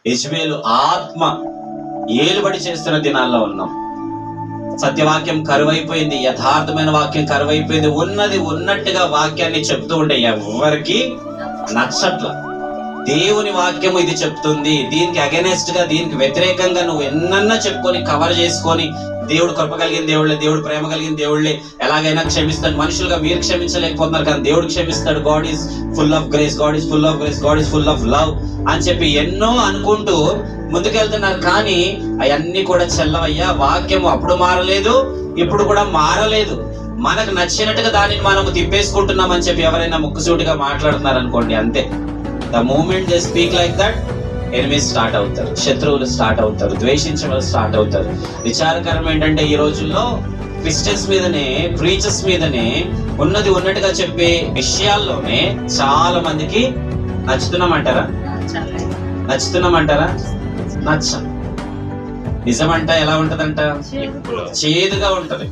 యెజబెలు ఆత్మ ఏలుబడి చేస్తున్న దినాల్లో ఉన్నాం. సత్యవాక్యం కరువైపోయింది, యథార్థమైన వాక్యం కరువైపోయింది. ఉన్నది ఉన్నట్టుగా వాక్యాన్ని చెప్తూ ఉంటే ఎవరికి నచ్చట్ల. దేవుని వాక్యము ఇది చెప్తుంది, దీనికి అగెనెస్ట్ గా, దీనికి వ్యతిరేకంగా నువ్వు ఎన్నన్నా చెప్పుకొని కవర్ చేసుకొని దేవుడు కృప కలిగిన దేవుళ్ళే, దేవుడు ప్రేమ కలిగిన దేవుళ్ళే, ఎలాగైనా క్షమిస్తాడు. మనుషులుగా మీరు క్షమించలేకపోతున్నారు కానీ దేవుడు క్షమిస్తాడు. God is full of grace, God is full of grace, God is full of love అని చెప్పి ఎన్నో అనుకుంటూ ముందుకెళ్తున్నారు. కానీ అవన్నీ కూడా చెల్లవయ్యా. వాక్యము అప్పుడు మారలేదు, ఇప్పుడు కూడా మారలేదు. మనకు నచ్చినట్టుగా దానిని మనము తిప్పేసుకుంటున్నాం అని చెప్పి ఎవరైనా ముక్కుసూటిగా మాట్లాడుతున్నారు అనుకోండి, అంతే. The moment they speak like that, enemies start అవుతారు, శత్రువులు స్టార్ట్ అవుతారు, ద్వేషించే వాళ్ళు స్టార్ట్ అవుతారు. విచారకరం ఏంటంటే ఈ రోజుల్లో క్రిస్టియన్స్ మీదనే, ప్రీచర్స్ మీదనే ఉన్నది ఉన్నట్టుగా చెప్పే విషయాల్లోనే చాలా మందికి నచ్చుతున్నామంటారా? నచ్చ నిజమంట ఎలా ఉంటదంట? చేదుగా ఉంటది.